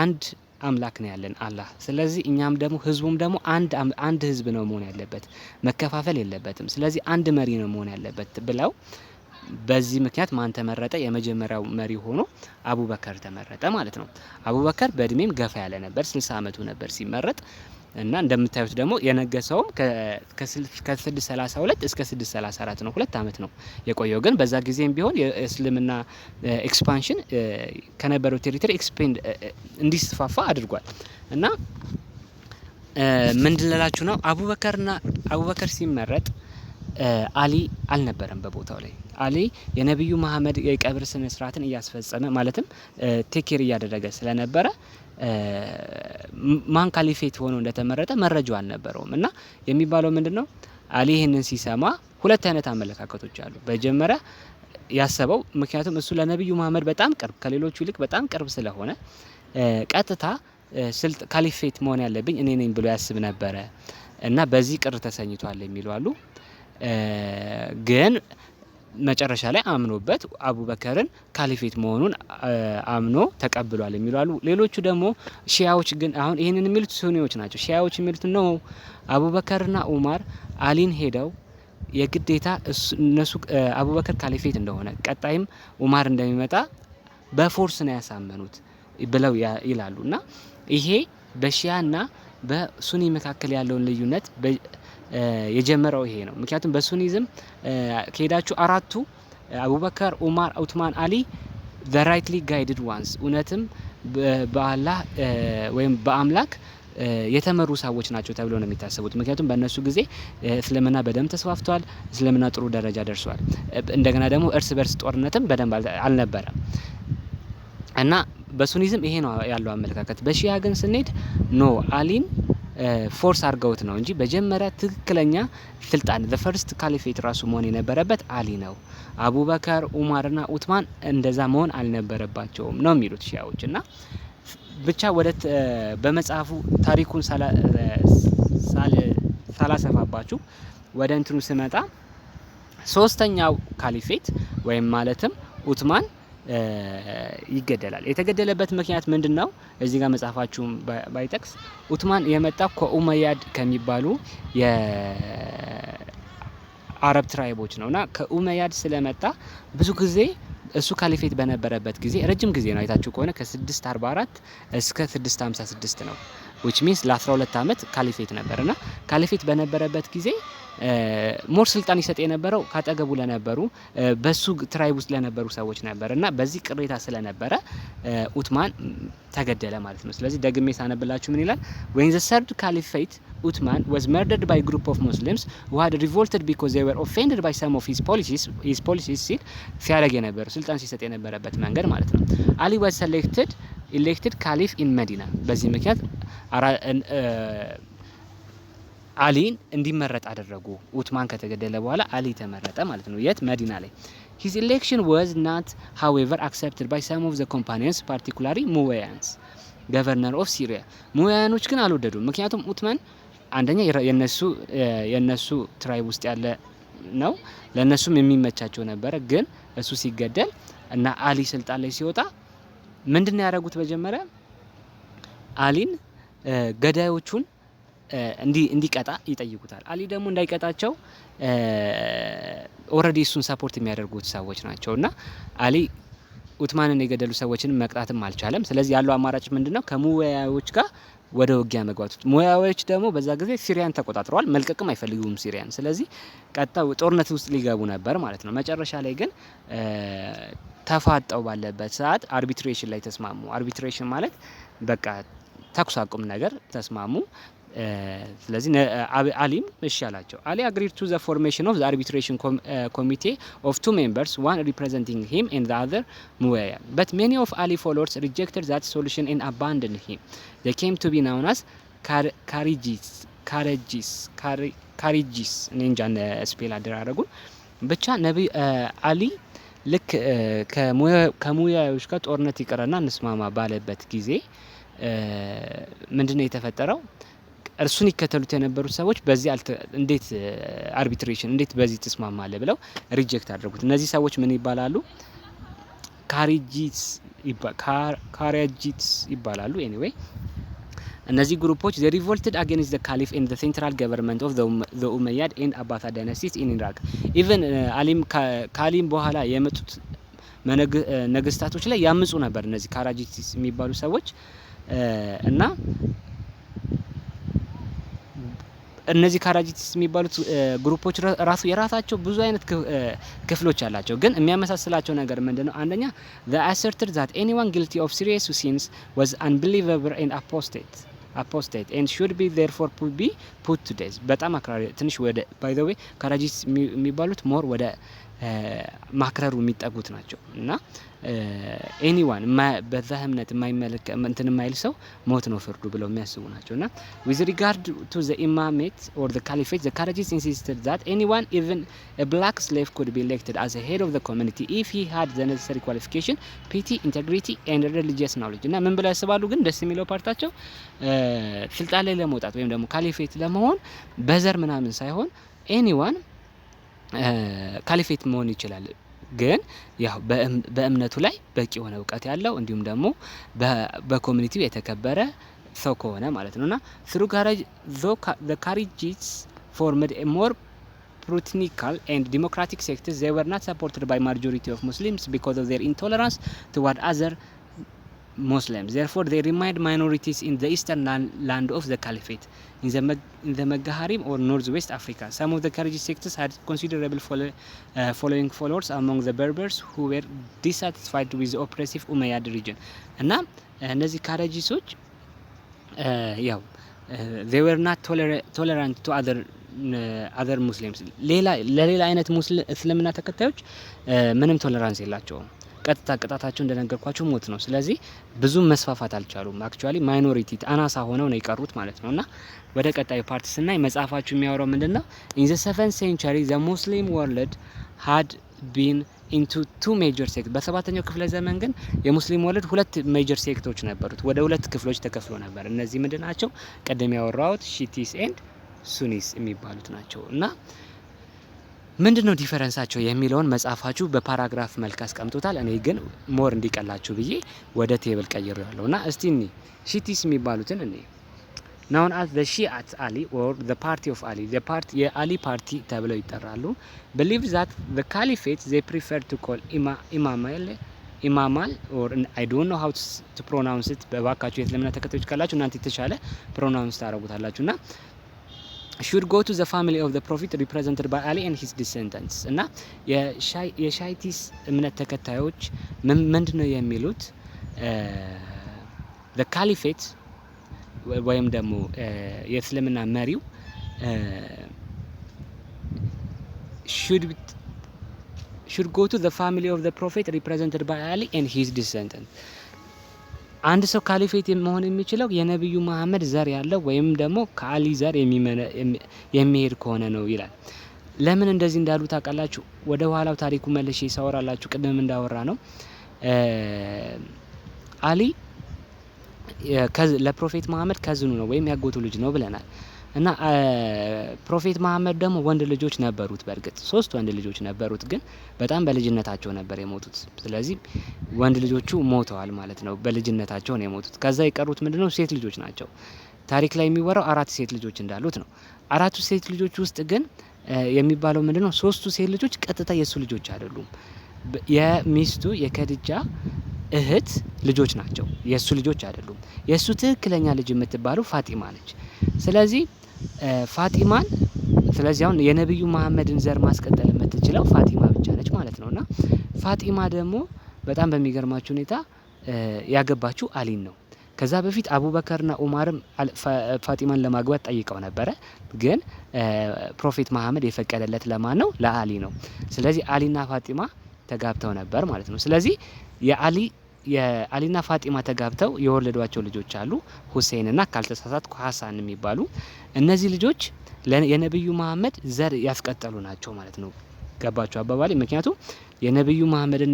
አንድ አምላክ ነው ያለን አላህ። ስለዚህ እኛም ደግሞ ህዝቡም ደግሞ አንድ ህዝብ ነው መሆን ያለበት፣ መከፋፈል የለበትም። ስለዚህ አንድ መሪ ነው መሆን ያለበት ብለው በዚህ ምክንያት ማን ተመረጠ? የመጀመሪያው መሪ ሆኖ አቡበከር ተመረጠ ማለት ነው። አቡበከር በእድሜም ገፋ ያለ ነበር፣ 60 አመቱ ነበር ሲመረጥ እና እንደምታዩት ደግሞ የነገሰውም ከ632 እስከ 634 ነው። 2 አመት ነው የቆየው። ግን በዛ ጊዜም ቢሆን የእስልምና ኤክስፓንሽን ከነበረው ቴሪቶሪ ኤክስፔንድ እንዲስፋፋ አድርጓል እና ምን ልላችሁ ነው አቡበከር ሲመረጥ አሊ አልነበረም በቦታው ላይ። አሊ የነብዩ መሐመድ የቀብር ስነ ስርዓትን እያስፈጸመ ማለትም ቴኬር እያደረገ ስለነበረ ማን ካሊፌት ሆኖ እንደተመረጠ መረጃው አልነበረውም እና የሚባለው ምንድነው አሊ ይህንን ሲሰማ ሁለት አይነት አመለካከቶች አሉ። በመጀመሪያ ያሰበው ምክንያቱም እሱ ለነብዩ መሐመድ በጣም ቅርብ ከሌሎቹ ይልቅ በጣም ቅርብ ስለሆነ ቀጥታ ካሊፌት መሆን ያለብኝ እኔ ነኝ ብሎ ያስብ ነበረ እና በዚህ ቅር ተሰኝቷል የሚሉ አሉ። ግን መጨረሻ ላይ አምኖበት አቡበከርን ካሊፌት መሆኑን አምኖ ተቀብሏል የሚሉ አሉ። ሌሎቹ ደግሞ ሺያዎች ግን አሁን ይሄንን የሚሉት ሱኒዎች ናቸው። ሺያዎች የሚሉት ነው አቡበከርና ኡማር አሊን ሄደው የግዴታ እነሱ አቡበከር ካሊፌት እንደሆነ ቀጣይም ኡማር እንደሚመጣ በፎርስ ነው ያሳመኑት ብለው ይላሉ። እና ይሄ በሺያና በሱኒ መካከል ያለውን ልዩነት የጀመረው ይሄ ነው። ምክንያቱም በሱኒዝም ከሄዳችሁ አራቱ አቡበከር፣ ኡማር፣ ኡትማን፣ አሊ the rightly guided ones እውነትም በአላህ ወይም በአምላክ የተመሩ ሰዎች ናቸው ተብሎ ነው የሚታሰቡት። ምክንያቱም በእነሱ ጊዜ እስልምና በደንብ ተስፋፍቷል። እስልምና ጥሩ ደረጃ ደርሷል። እንደገና ደግሞ እርስ በርስ ጦርነትም በደንብ አልነበረም እና በሱኒዝም ይሄ ነው ያለው አመለካከት። በሺያ ግን ስንሄድ ኖ አሊን ፎርስ አድርገውት ነው እንጂ መጀመሪያ ትክክለኛ ስልጣን the first caliphate ራሱ መሆን የነበረበት አሊ ነው። አቡበከር፣ ኡማርና ኡትማን እንደዛ መሆን አልነበረባቸውም ነው የሚሉት ሺያዎች። እና ብቻ ወደ በመጽሐፉ ታሪኩን ሳላሰፋባችሁ ወደ እንትኑ ስመጣ ሶስተኛው ካሊፌት ወይም ማለትም ኡትማን ይገደላል። የተገደለበት ምክንያት ምንድነው? እዚህ ጋር መጽሐፋችሁም ባይጠቅስ ኡትማን የመጣው ከኡመያድ ከሚባሉ የአረብ ትራይቦች ነውና ከኡመያድ ስለመጣ ብዙ ጊዜ እሱ ካሊፌት በነበረበት ጊዜ ረጅም ጊዜ ነው። አይታችሁ ከሆነ ከ644 እስከ 656 ነው which means ለ12 አመት ካሊፌት ነበርና ካሊፌት በነበረበት ጊዜ ሞር ስልጣን ይሰጥ የነበረው ካጠገቡ ለነበሩ በሱ ትራይብ ውስጥ ለነበሩ ሰዎች ነበርና በዚህ ቅሬታ ስለነበረ ኡትማን ተገደለ ማለት ነው። ስለዚህ ደግሜ ሳነብላችሁ ምን ይላል? when the third caliphate Uthman was murdered by a group of Muslims who had revolted because they were offended by some of his policies ሲል ሲያደርግ የነበረው ስልጣን ሲሰጥ የነበረበት መንገድ ማለት ነው። Ali was elected caliph in Medina በዚህ ምክንያት አሊን እንዲመረጥ አደረጉ። ኡትማን ከተገደለ በኋላ አሊ ተመረጠ ማለት ነው። የት? መዲና ላይ። His election was not however accepted by some of the companions particularly Muwayyans governor of Syria ሙያያኖች ግን አልወደዱም። ምክንያቱም ኡትማን አንደኛ የነሱ ትራይብ ውስጥ ያለ ነው ለነሱም የሚመቻቸው ነበረ። ግን እሱ ሲገደል እና አሊ ስልጣን ላይ ሲወጣ ምንድነው ያደረጉት? መጀመሪያ አሊን ገዳዮቹን እንዲቀጣ ይጠይቁታል። አሊ ደግሞ እንዳይቀጣቸው ኦሬዲ እሱን ሰፖርት የሚያደርጉት ሰዎች ናቸውና አሊ ኡትማንን የገደሉ ሰዎችን መቅጣትም አልቻለም። ስለዚህ ያለው አማራጭ ምንድነው? ከሙያዎች ጋር ወደ ውጊያ መግባት። ሙያዎች ደግሞ በዛ ጊዜ ሲሪያን ተቆጣጥረዋል። መልቀቅም አይፈልጉም ሲሪያን። ስለዚህ ቀጣው ጦርነት ውስጥ ሊገቡ ነበር ማለት ነው። መጨረሻ ላይ ግን ተፋጠው ባለበት ሰዓት አርቢትሬሽን ላይ ተስማሙ። አርቢትሬሽን ማለት በቃ ተኩስ አቁም ነገር ተስማሙ። ስለዚህ አሊም እሺ አላቸው። አሊ agreed to the formation of the arbitration committee of two members, one representing him and the other Muayyad. But many of Ali followers rejected that solution and abandoned him. They came to be known as ካሪጂስ እንጃን ስፔል አደራረጉን ብቻ ነብይ አሊ ልክ ከሙያዮች ጋር ጦርነት ይቀርና እንስማማ ባለበት ጊዜ ምንድነው የተፈጠረው? እርሱን ይከተሉት የነበሩት ሰዎች በዚህ እንዴት አርቢትሬሽን እንዴት በዚህ ተስማማለ ብለው ሪጀክት አድርጉት። እነዚህ ሰዎች ምን ይባላሉ? ካሪጂስ ይባላሉ። ኤኒዌይ እነዚህ ግሩፖች they revolted against the caliph and the central government of the Umayyad and Abbasid dynasties in Iraq. even ካሊም በኋላ የመጡት ነገስታቶች ላይ ያምጹ ነበር እነዚህ ካራጂስ የሚባሉ ሰዎች እና እነዚህ ካራጂስ የሚባሉት ግሩፖች ራሱ የራሳቸው ብዙ አይነት ክፍሎች አላቸው። ግን የሚያመሳስላቸው ነገር ምንድነው? አንደኛ the asserted that anyone guilty of serious sins was unbelievable and apostate and should be therefore be put to death. በጣም አክራሪ ትንሽ ወደ by the way ካራጂስ የሚባሉት ሞር ወደ ማክረሩ የሚጠጉት ናቸው እና ኤኒዋን በዛ እምነት የማይመለከ እንትን የማይል ሰው ሞት ነው ፍርዱ ብለው የሚያስቡ ናቸው እና with regard to the imamate or the caliphate the Karadzics insisted that anyone even a black slave could be elected as a head of the community if he had the necessary qualification piety integrity and religious knowledge እና ምን ብለው ያስባሉ ግን ደስ የሚለው ፓርታቸው ስልጣን ላይ ለመውጣት ወይም ደግሞ ካሊፌት ለመሆን በዘር ምናምን ሳይሆን ኤኒዋን ካሊፌት መሆን ይችላል ግን ያው በእምነቱ ላይ በቂ የሆነ እውቀት ያለው እንዲሁም ደግሞ በኮሚኒቲው የተከበረ ሰው ከሆነ ማለት ነውና through the Karadzics formed a more puritanical and democratic sect. They were not supported by majority of Muslims because of their intolerance toward other Muslims. Therefore, they remained minorities in the eastern land of the Caliphate, in the Magharim or northwest Africa. Some of the Karadzic sects had considerable following followers among the Berbers who were dissatisfied with the oppressive Umayyad region. እና እነዚህ ካራጂሶች ያው they were not tolerant to other Muslims. ለሌላ አይነት እስልምና ተከታዮች ምንም ቶለራንስ የላቸውም። ቀጥታ ቅጣታቸው እንደነገርኳችሁ ሞት ነው። ስለዚህ ብዙ መስፋፋት አልቻሉም። አክቹአሊ ማይኖሪቲ አናሳ ሆነው ነው የቀሩት ማለት ነውና ወደ ቀጣዩ ፓርት ስናይ መጽሐፋችሁ የሚያወራው ምንድነው? in the 7th century the Muslim world had been into two major sects. በሰባተኛው ክፍለ ዘመን ግን የሙስሊም ወርልድ ሁለት ሜጀር ሴክቶች ነበሩት። ወደ ሁለት ክፍሎች ተከፍሎ ነበር። እነዚህ ምንድናቸው? ቀደም ያወራሁት ሺቲስ ኤንድ ሱኒስ የሚባሉት ናቸው እና ምንድነው ዲፈረንሳቸው የሚለውን መጽሐፋችሁ በፓራግራፍ መልክ አስቀምጦታል። እኔ ግን ሞር እንዲቀላችሁ ብዬ ወደ ቴብል ቀይሬዋለሁና እስቲ ሺቲስ የሚባሉትን እኔ known as the Shiite Ali or the party of Ali, the party የአሊ ፓርቲ ተብለው ይጠራሉ። believe that the caliphate they prefer to call imamal or I don't know how to pronounce it በባካችሁ የእስልምና ተከታዮች ካላችሁ እናንተ የተሻለ ፕሮናውንስ ታደርጉታላችሁና should go to the family of the prophet represented by Ali and his descendants. እና የሻይቲስ እምነት ተከታዮች ምንድነው የሚሉት? the caliphate ወይም ደግሞ የእስልምና መሪው should go to the family of the prophet represented by Ali and his descendants. አንድ ሰው ካሊፌት መሆን የሚችለው የነብዩ መሐመድ ዘር ያለው ወይም ደግሞ ከአሊ ዘር የሚሄድ ከሆነ ነው ይላል። ለምን እንደዚህ እንዳሉ ታውቃላችሁ? ወደ ኋላው ታሪኩ መልሼ ሳወራላችሁ ቅድም እንዳወራ ነው አሊ ለፕሮፌት መሐመድ ከዝኑ ነው ወይም ያጎቱ ልጅ ነው ብለናል። እና ፕሮፌት መሐመድ ደግሞ ወንድ ልጆች ነበሩት። በእርግጥ 3 ወንድ ልጆች ነበሩት፣ ግን በጣም በልጅነታቸው ነበር የሞቱት። ስለዚህ ወንድ ልጆቹ ሞተዋል ማለት ነው። በልጅነታቸው ነው የሞቱት። ከዛ የቀሩት ምንድነው? ሴት ልጆች ናቸው። ታሪክ ላይ የሚወራው 4 ሴት ልጆች እንዳሉት ነው። 4ቱ ሴት ልጆች ውስጥ ግን የሚባለው ምንድነው? 3ቱ ሴት ልጆች ቀጥታ የሱ ልጆች አይደሉም። የሚስቱ የከድጃ እህት ልጆች ናቸው፣ የሱ ልጆች አይደሉም። የሱ ትክክለኛ ልጅ የምትባለው ፋጢማ ነች። ስለዚህ ፋጢማን አሁን የነብዩ መሐመድን ዘር ማስቀጠል የምትችለው ፋጢማ ብቻ ነች ማለት ነውና ፋጢማ ደግሞ በጣም በሚገርማችሁ ሁኔታ ያገባችው አሊን ነው። ከዛ በፊት አቡበከርና ኡማርም ፋጢማን ለማግባት ጠይቀው ነበረ፣ ግን ፕሮፌት መሐመድ የፈቀደለት ለማን ነው? ለአሊ ነው። ስለዚህ አሊና ፋጢማ ተጋብተው ነበር ማለት ነው። ስለዚህ የአሊና ፋጢማ ተጋብተው የወለዷቸው ልጆች አሉ፣ ሁሴንና ካልተሳሳትኩ ሐሳን የሚባሉ። እነዚህ ልጆች የነብዩ መሐመድ ዘር ያስቀጠሉ ናቸው ማለት ነው። ገባችሁ አባባሌ? ምክንያቱም የነብዩ መሐመድን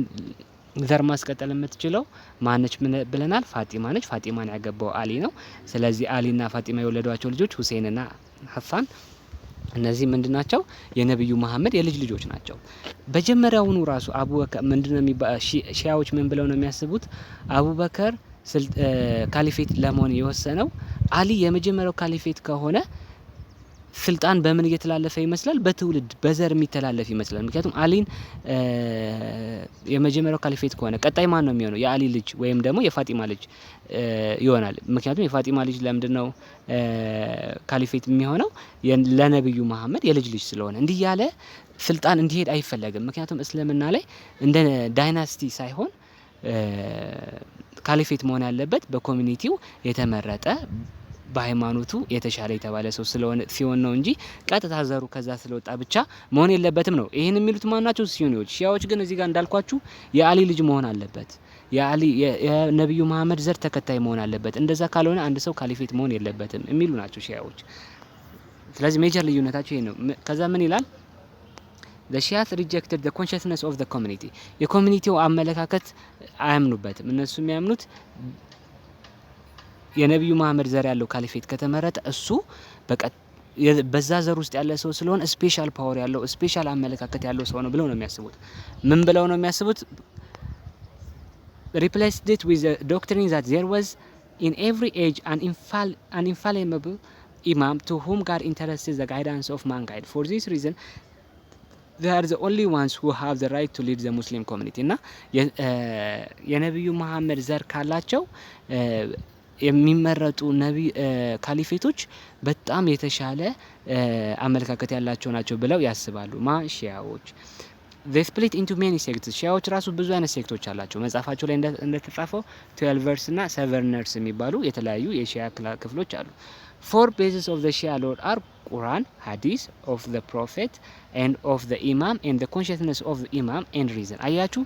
ዘር ማስቀጠል የምትችለው ማነች ብለናል? ፋጢማ ነች። ፋጢማን ያገባው አሊ ነው። ስለዚህ አሊና ፋጢማ የወለዷቸው ልጆች ሁሴንና ሐሳን እነዚህ ምንድናቸው? የነብዩ መሐመድ የልጅ ልጆች ናቸው። በመጀመሪያውኑ ራሱ አቡበከር ምንድነው ሺያዎች ምን ብለው ነው የሚያስቡት? አቡበከር ካሊፌት ለመሆን የወሰነው አሊ የመጀመሪያው ካሊፌት ከሆነ ስልጣን በምን እየተላለፈ ይመስላል? በትውልድ በዘር የሚተላለፍ ይመስላል። ምክንያቱም አሊን የመጀመሪያው ካሊፌት ከሆነ ቀጣይ ማን ነው የሚሆነው? የአሊ ልጅ ወይም ደግሞ የፋጢማ ልጅ ይሆናል። ምክንያቱም የፋጢማ ልጅ ለምንድነው ካሊፌት የሚሆነው? ለነብዩ መሐመድ የልጅ ልጅ ስለሆነ። እንዲህ ያለ ስልጣን እንዲሄድ አይፈለግም። ምክንያቱም እስልምና ላይ እንደ ዳይናስቲ ሳይሆን ካሊፌት መሆን ያለበት በኮሚኒቲው የተመረጠ በሃይማኖቱ የተሻለ የተባለ ሰው ስለሆነ ሲሆን ነው እንጂ ቀጥታ ዘሩ ከዛ ስለወጣ ብቻ መሆን የለበትም ነው። ይሄን የሚሉት ማናቸው? ሱኒዎች። ሺያዎች ግን እዚህ ጋር እንዳልኳችሁ የአሊ ልጅ መሆን አለበት፣ የነብዩ መሐመድ ዘር ተከታይ መሆን አለበት። እንደዛ ካልሆነ አንድ ሰው ካሊፌት መሆን የለበትም የሚሉ ናቸው ሺያዎች። ስለዚህ ሜጀር ልዩነታቸው ይሄ ነው። ከዛ ምን ይላል? the Shias rejected the consciousness of the community የኮሚኒቲው አመለካከት አያምኑበትም። እነሱ የሚያምኑት የነብዩ መሐመድ ዘር ያለው ካሊፌት ከተመረጠ እሱ በዛ ዘር ውስጥ ያለ ሰው ስለሆነ ስፔሻል ፓወር ያለው ስፔሻል አመለካከት ያለው ሰው ነው ብለው ነው የሚያስቡት። ምን ብለው ነው የሚያስቡት? replaced it with the doctrine that there was in every age an infallible imam to whom God entrusted the guidance of mankind. For this reason they are the only ones who have the right to lead the Muslim community. እና የነብዩ መሐመድ ዘር ካላቸው የሚመረጡ ካሊፌቶች በጣም የተሻለ አመለካከት ያላቸው ናቸው ብለው ያስባሉ ሺያዎች። they split into many sects ሺያዎች ራሱ ብዙ አይነት ሴክቶች አላቸው። መጽሐፋቸው ላይ እንደተጻፈው 12ers እና 7ers የሚባሉ የተለያዩ የሺያ ክፍሎች አሉ። four bases of the Shia law are Quran, Hadith of the Prophet and of the Imam and the consciousness of the Imam and reason. አያችሁ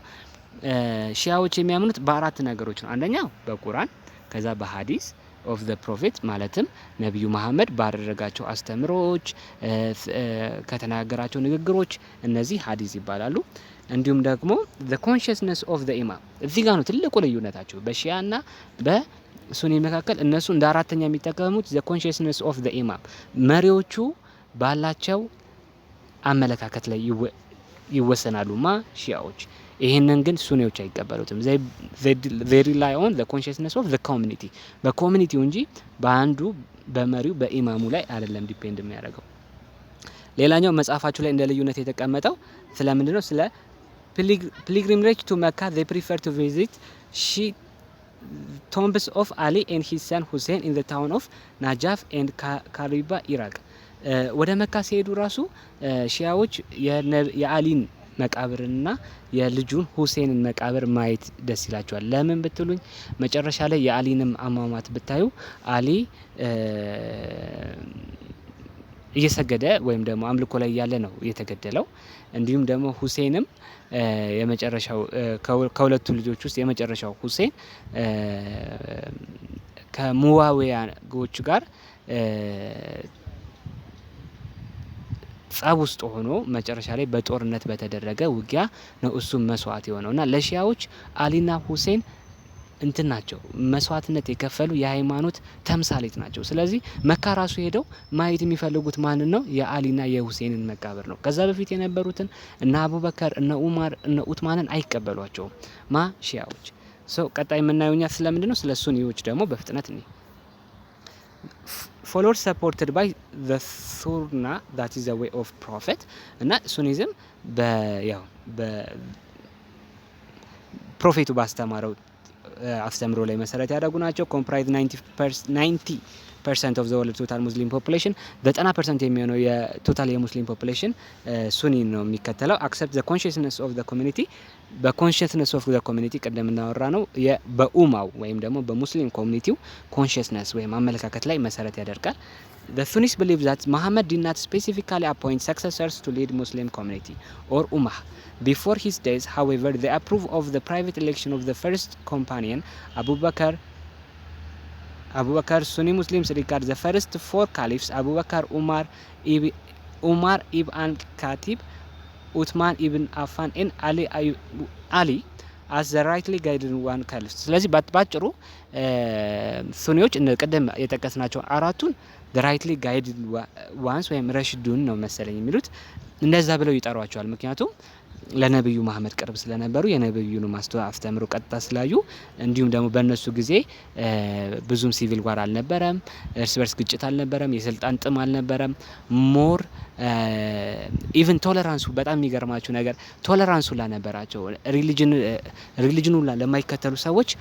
ሺያዎች የሚያምኑት በአራት ነገሮች ነው። አንደኛው በቁርአን፣ ከዛ በሐዲስ of the prophet ማለትም ነብዩ መሐመድ ባደረጋቸው አስተምሮች ከተናገራቸው ንግግሮች እነዚህ ሐዲስ ይባላሉ። እንዲሁም ደግሞ the consciousness of the imam እዚህ ጋር ነው ትልቁ ልዩነታቸው በሺያና በሱኒ መካከል። እነሱ እንደ አራተኛ የሚጠቀሙት the consciousness of the imam መሪዎቹ ባላቸው አመለካከት ላይ ይወሰናሉ ሺያዎች። ይሄንን ግን ሱኒዎች አይቀበሉትም። they rely on the consciousness of the community በኮሚኒቲው እንጂ በአንዱ በመሪው በኢማሙ ላይ አይደለም ዲፔንድ የሚያደርገው። ሌላኛው መጽሐፋችሁ ላይ እንደ ልዩነት የተቀመጠው ስለምንድነው? ስለ pilgrimage to Mecca they prefer to visit tombs of Ali and his son Hussein in the town of Najaf and Kariba Iraq። ወደ መካ ሲሄዱ ራሱ ሺያዎች የአሊን መቃብርና የልጁን ሁሴንን መቃብር ማየት ደስ ይላቸዋል። ለምን ብትሉኝ መጨረሻ ላይ የአሊንም አሟሟት ብታዩ አሊ እየሰገደ ወይም ደግሞ አምልኮ ላይ ያለ ነው የተገደለው። እንዲሁም ደግሞ ሁሴንም የመጨረሻው ከሁለቱ ልጆች ውስጥ የመጨረሻው ሁሴን ከሙዋዊያኖች ጋር ጸብ ውስጥ ሆኖ መጨረሻ ላይ በጦርነት በተደረገ ውጊያ ነው እሱም መስዋዕት የሆነውና ለሺያዎች አሊና ሁሴን እንትን ናቸው፣ መስዋዕትነት የከፈሉ የሃይማኖት ተምሳሌት ናቸው። ስለዚህ መካ ራሱ ሄደው ማየት የሚፈልጉት ማንን ነው? የአሊና የሁሴንን መቃብር ነው። ከዛ በፊት የነበሩትን እነ አቡበከር እነ ኡማር እነ ኡትማንን አይቀበሏቸውም ሺያዎች። ቀጣይ የምናየውኛ ስለምንድነው? ስለ ሱኒዎች ደግሞ በፍጥነት ነው። followers supported by the Sunnah that is the way of prophet እና ሱኒዝም በፕሮፌቱ ባስተማረው አስተምሮ ላይ መሰረት ያደረጉ ናቸው። comprise 90% of the world total Muslim population 90% የሚሆነው የቶታል የሙስሊም ፖፑሌሽን ሱኒ ነው የሚከተለው። accept the consciousness of the community በኮንሽስነስ ኦፍ ዘ ኮሚኒቲ ቀደም እናወራ ነው በኡማው ወይም ደግሞ በሙስሊም ኮሚኒቲው ኮንሽስነስ ወይም አመለካከት ላይ መሰረት ያደርጋል። The Sunnis believe that Muhammad did not specifically appoint successors to lead Muslim community or ummah before his days. However, they approve of the private election of the first companion Abu Bakr. Sunni Muslims regard the first four caliphs Abu Bakr, Umar ibn Khatib, Uthman ibn Affan and Ali as the rightly guided one caliph። ስለዚህ ባጭሩ ሱኒዎች ቀደም የጠቀስናቸው አራቱን the rightly guided ones ወይም ረሽዱን ነው መሰለኝ የሚሉት እንደዛ ብለው ይጠሯቸዋል። ምክንያቱም ለነብዩ መሐመድ ቅርብ ስለነበሩ የነብዩን አስተምሮ ቀጥታ ስላዩ፣ እንዲሁም ደግሞ በእነሱ ጊዜ ብዙም ሲቪል ዋር አልነበረም፣ እርስ በርስ ግጭት አልነበረም፣ የስልጣን ጥም አልነበረም። ሞር ኢቭን ቶለራንሱ በጣም የሚገርማችሁ ነገር ቶለራንሱ ነበራቸው። ሪሊጅኑ ለማይከተሉ ሰዎች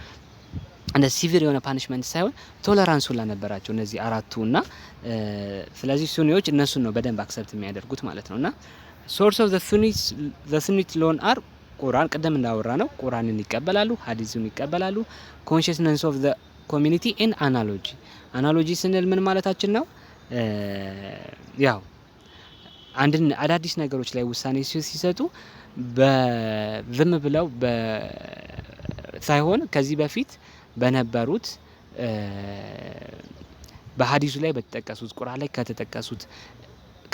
እንደ ሲቪር የሆነ ፓኒሽመንት ሳይሆን ቶለራንሱ ነበራቸው እነዚህ አራቱና ስለዚህ ሱኒዎች እነሱን ነው በደንብ አክሰፕት የሚያደርጉት ማለት ነውና source of the Sunnit law are ቁርአን ቀደም እንዳወራ ነው ቁርአንን ይቀበላሉ፣ ሐዲስን ይቀበላሉ። consciousness of the community and analogy analogy ስንል ምን ማለታችን ነው? ያው አንድን አዳዲስ ነገሮች ላይ ውሳኔ ሲሰጡ በዝም ብለው ሳይሆን ከዚህ በፊት በነበሩት በሐዲሱ ላይ በተጠቀሱት ቁርአን ላይ ከተጠቀሱት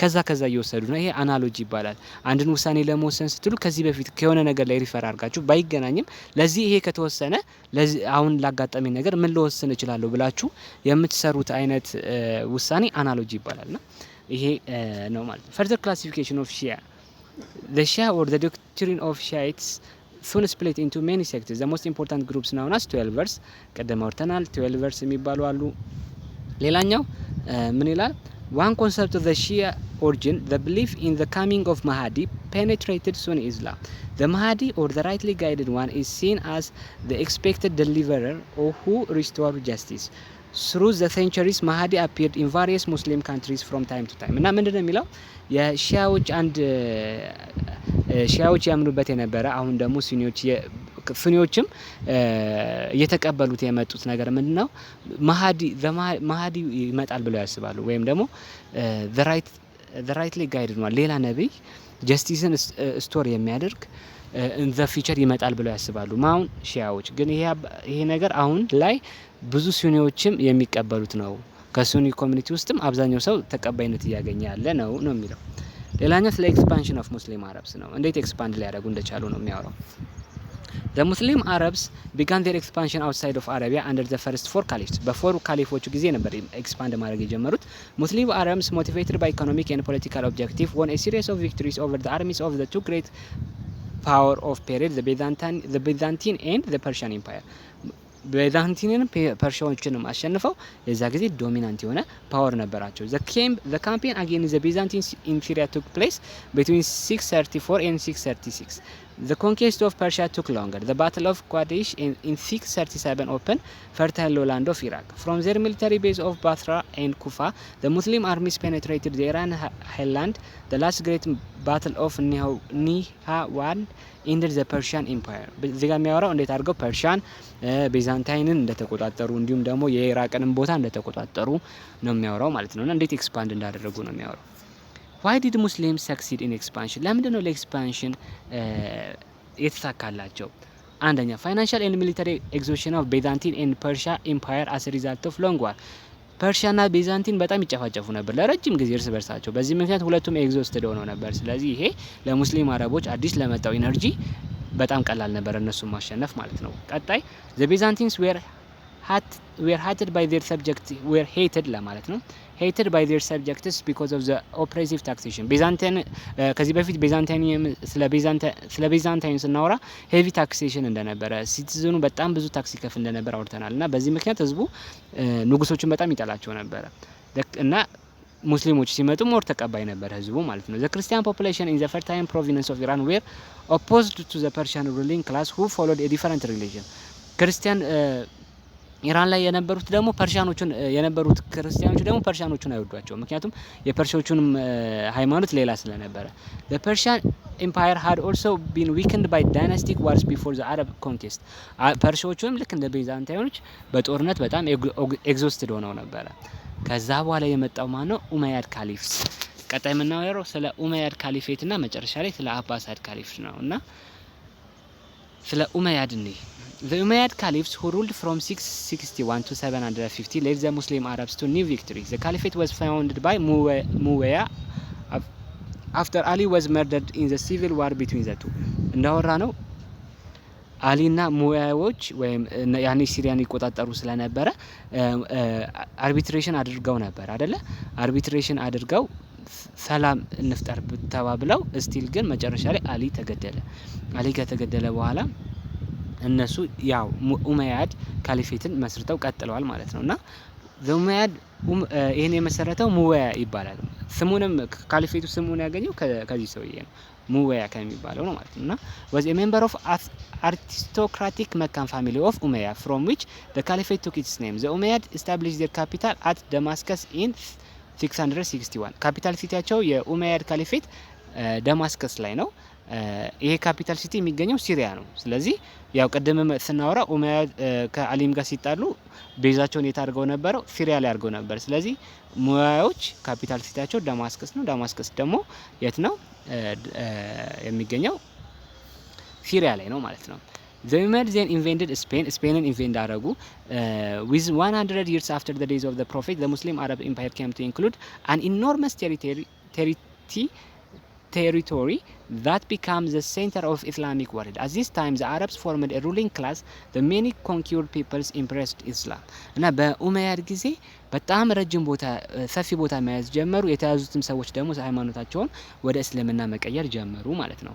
ከዛ እየወሰዱ ነው። ይሄ አናሎጂ ይባላል። አንድን ውሳኔ ለመወሰን ስትሉ ከዚህ በፊት ከሆነ ነገር ላይ ሪፈር አድርጋችሁ ባይገናኝም ለዚህ ይሄ ከተወሰነ ለዚህ አሁን ላጋጠመኝ ነገር ምን ልወስን እችላለሁ ብላችሁ የምትሰሩት አይነት ውሳኔ አናሎጂ ይባላልና ይሄ ነው ማለት ነው። further classification of Shia the Shia or the doctrine of Shiites soon split into many sects. The most important groups known as 12ers ቀደም አውርተናል። 12ers የሚባሉ አሉ። ሌላኛው ምን ይላል? One concept of the Shia origin, the belief in the coming of Mahdi, penetrated Sunni Islam. The Mahdi, or the rightly guided one, is seen as the expected deliverer or who restored justice. Through the centuries, Mahdi appeared in various Muslim countries from time to time. እና ምንድን ነው የሚለው የሺያዎች አንድ ሺያዎች ያምኑበት የነበረ አሁን ደግሞ ሱኒዎችም እየተቀበሉት የመጡት ነገር ምንድነው? ማሃዲ ይመጣል ብለው ያስባሉ። ወይም ደግሞ the rightly guided one ሌላ ነብይ ጀስቲስን ስቶር የሚያደርግ in the future ይመጣል ብለው ያስባሉ። ማውን ሺያዎች ግን ይሄ ነገር አሁን ላይ ብዙ ሱኒዎችም የሚቀበሉት ነው። ከሱኒ ኮሚኒቲ ውስጥም አብዛኛው ሰው ተቀባይነት እያገኘ ያለ ነው የሚለው። ሌላኛው ስለ ኤክስፓንሽን ኦፍ ሙስሊም አረብስ ነው። እንዴት ኤክስፓንድ ሊያደርጉ እንደቻሉ ነው የሚያወራው። The Muslim Arabs began their expansion outside of Arabia under the first four caliphs. በፎር ካሊፎቹ ጊዜ ነበር ኤክስፓንድ ማድረግ የጀመሩት። Muslim Arabs motivated by economic and political objective won a series of victories over the armies of the two great power of period, the Byzantine and the Persian Empire. ቤዛንቲንን ፐርሺያዎችንም አሸንፈው የዛ ጊዜ ዶሚናንት የሆነ ፓወር ነበራቸው። the campaign against the Byzantines in Syria took place between 634 and 636. The conquest of Persia took longer. The Battle of Qadesh in 637 opened fertile lowland of Iraq. From their military base of Basra and Kufa, the Muslim armies penetrated the Iran highland. The last great battle of Nihawand ended the Persian Empire. እዚህ ጋር የሚያወራው እንዴት አድርገው ፐርሺያን ቤዛንታይንን እንደተቆጣጠሩ እንዲሁም ደግሞ የኢራቅንም ቦታ እንደተቆጣጠሩ ነው የሚያወራው ማለት ነው። እና እንዴት ኤክስፓንድ እንዳደረጉ ነው የሚያወራው። Why did Muslims succeed in expansion? ለምንድን ነው ለኤክስፓንሽን የተሳካላቸው? አንደኛ ፋይናንሻል ኤንድ ሚሊታሪ ኤግዞሽን ኦፍ ቤዛንቲን ኤንድ ፐርሺያ ኤምፓየር አስ ሪዛልት ኦፍ ሎንግ ዋር። ፐርሺያና ቤዛንቲን በጣም ይጨፋጨፉ ነበር ለረጅም ጊዜ እርስ በርሳቸው። በዚህ ምክንያት ሁለቱም ኤግዞስትድ ሆነው ነበር። ስለዚህ ይሄ ለሙስሊም አረቦች አዲስ ለመጣው ኢነርጂ በጣም ቀላል ነበር እነሱን ማሸነፍ ማለት ነው። ቀጣይ the Byzantines were hated by their subjects were hated ለማለት ነው hated by their subjects because of the oppressive taxation. ቤዛንታይን ከዚህ በፊት ቤዛንታይን ስለ ቤዛንታይን ስናወራ ሄቪ ታክሴሽን እንደነበረ ሲቲዝኑ በጣም ብዙ ታክስ ይከፍል እንደነበረ አውርተናል። እና በዚህ ምክንያት ህዝቡ ንጉሶችን በጣም ይጠላቸው ነበር እና ሙስሊሞች ሲመጡ ሞር ተቀባይ ነበር ህዝቡ ማለት ነው። the Christian population in the fertile province of Iran were opposed to the Persian ruling class who followed a different religion. ክርስቲያን ኢራን ላይ የነበሩት ደግሞ ክርስቲያኖች ደግሞ ፐርሺያኖቹን አይወዷቸው። ምክንያቱም የፐርሺያኖቹንም ሃይማኖት ሌላ ስለነበረ። the Persian empire had also been weakened by dynastic wars before the Arab conquest. ፐርሺያኖቹም ልክ እንደ ቤዛንታይኖች በጦርነት በጣም ኤግዞስትድ ሆነው ነበረ። ከዛ በኋላ የመጣው ማን ነው? ኡመያድ ካሊፍስ። ቀጣይ የምናወራው ስለ ኡመያድ ካሊፌት እና መጨረሻ ላይ ስለ አባሳድ ካሊፍስ ነው እና ስለ ኡመያድ ነው። The Umayyad Caliphs who ruled from 661 to 750 led the Muslim Arabs to new victories. The Caliphate was founded by Muawiyah after Ali was murdered in the civil war between the two. እንዳወራ ነው አሊና ሙአዊያዎች ወይም ያኔ ሲሪያን ይቆጣጠሩ ስለነበረ አርቢትሬሽን አድርገው ነበር አይደለ? አርቢትሬሽን አድርገው ሰላም እንፍጠር ተባብለው ስቲል ግን መጨረሻ ላይ አሊ ተገደለ። አሊ ከተገደለ በኋላ እነሱ ያው ኡመያድ ካሊፌትን መስርተው ቀጥለዋል ማለት ነውና ኡመያድ ይሄን የመሰረተው ሙወያ ይባላል። ስሙንም ካሊፌቱ ስሙን ያገኘው ከዚህ ሰውዬ ነው፣ ሙወያ ከሚባለው ነው ማለት ነውና was a member of aristocratic Meccan family of Umayyah from which the caliphate took its name. The Umayyad established their capital at Damascus in 661. ካፒታል ሲቲያቸው የኡመያድ ካሊፌት ደማስከስ ላይ ነው። ይሄ ካፒታል ሲቲ የሚገኘው ሲሪያ ነው። ስለዚህ ያው ቀደም ስናወራ ኡመያድ ከአሊም ጋር ሲጣሉ ቤዛቸውን የት አድርገው ነበር? ሲሪያ ላይ አድርገው ነበር። ስለዚህ ኡመያዎች ካፒታል ሲቲያቸው ዳማስከስ ነው። ዳማስከስ ደግሞ የት ነው የሚገኘው? ሲሪያ ላይ ነው ማለት ነው። The Umayyad then invaded Spain. Spain invaded አረጉ. With 100 years after the days of the Prophet, the Muslim Arab Empire came to include an enormous territory that became the center of Islamic world. At this time, the Arabs formed a ruling class. The many conquered peoples embraced Islam. እና በኡመያድ ጊዜ በጣም ረጅም ቦታ ሰፊ ቦታ መያዝ ጀመሩ። የተያዙትም ሰዎች ደግሞ ሃይማኖታቸውን ወደ እስልምና መቀየር ጀመሩ ማለት ነው።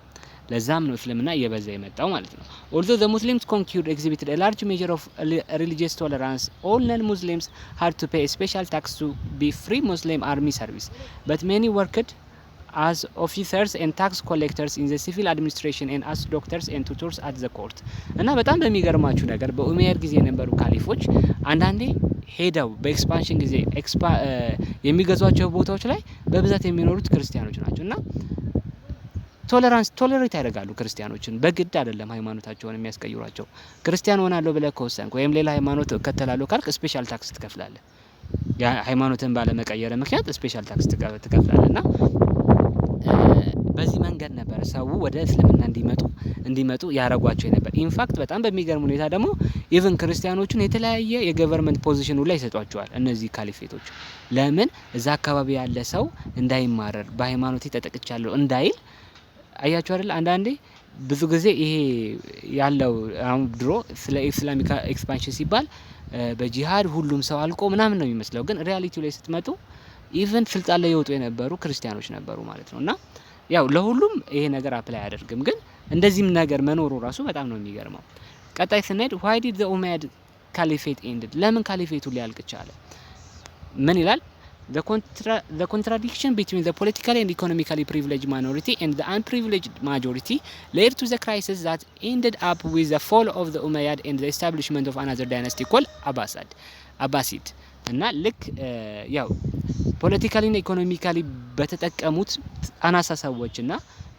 ለዛም ነው እስልምና እየበዛ የመጣው ማለት ነው። Although the Muslims conquered exhibited a large measure of religious tolerance, all non-Muslims had to pay a special tax to be free Muslim army service. But many worked as officers and tax collectors in the civil administration and as doctors and tutors at the court. እና በጣም በሚገርማችሁ ነገር በኡመያድ ጊዜ የነበሩ ካሊፎች አንዳንዴ ሄደው በኤክስፓንሽን ጊዜ የሚገዟቸው ቦታዎች ላይ በብዛት የሚኖሩት ክርስቲያኖች ናቸው እና ቶለሬት ያደርጋሉ ክርስቲያኖችን በግድ አይደለም ሃይማኖታቸውን የሚያስቀይሯቸው። ክርስቲያን ሆናለሁ ብለህ ከወሰንክ ወይም ሌላ ሃይማኖት እከተላለሁ ካልክ ስፔሻል ታክስ ትከፍላለህ። ያ ሃይማኖትን ባለመቀየር ምክንያት ስፔሻል ታክስ ትከፍላለህና በዚህ መንገድ ነበር ሰው ወደ እስልምና እንዲመጡ ያረጓቸው ነበር። ኢንፋክት በጣም በሚገርም ሁኔታ ደግሞ ኢቭን ክርስቲያኖቹን የተለያየ የገቨርንመንት ፖዚሽን ላይ ይሰጧቸዋል እነዚህ ካሊፌቶች። ለምን እዛ አካባቢ ያለ ሰው እንዳይማረር በሃይማኖቴ ተጠቅቻለሁ እንዳይል አያችሁ አይደል? አንዳንዴ ብዙ ጊዜ ይሄ ያለው አሁን ድሮ ስለ ኢስላሚክ ኤክስፓንሽን ሲባል በጂሃድ ሁሉም ሰው አልቆ ምናምን ነው የሚመስለው። ግን ሪያሊቲው ላይ ስትመጡ ኢቭን ስልጣን ላይ የወጡ የነበሩ ክርስቲያኖች ነበሩ ማለት ነውና ያው ለሁሉም ይሄ ነገር አፕላይ አያደርግም። ግን እንደዚህም ነገር መኖሩ ራሱ በጣም ነው የሚገርመው። ቀጣይ ስንሄድ why did the Umayyad Caliphate ended? ለምን ካሊፌቱ ሊያልቅ ቻለ? ምን ይላል? The contradiction between the politically and economically privileged minority and the unprivileged majority led to the crisis that ended up with the fall of the Umayyad and the establishment of another dynasty called Abbasid. እና ልክ ያው ፖለቲካሊ እና ኢኮኖሚካሊ በተጠቀሙት አናሳ ሰዎችና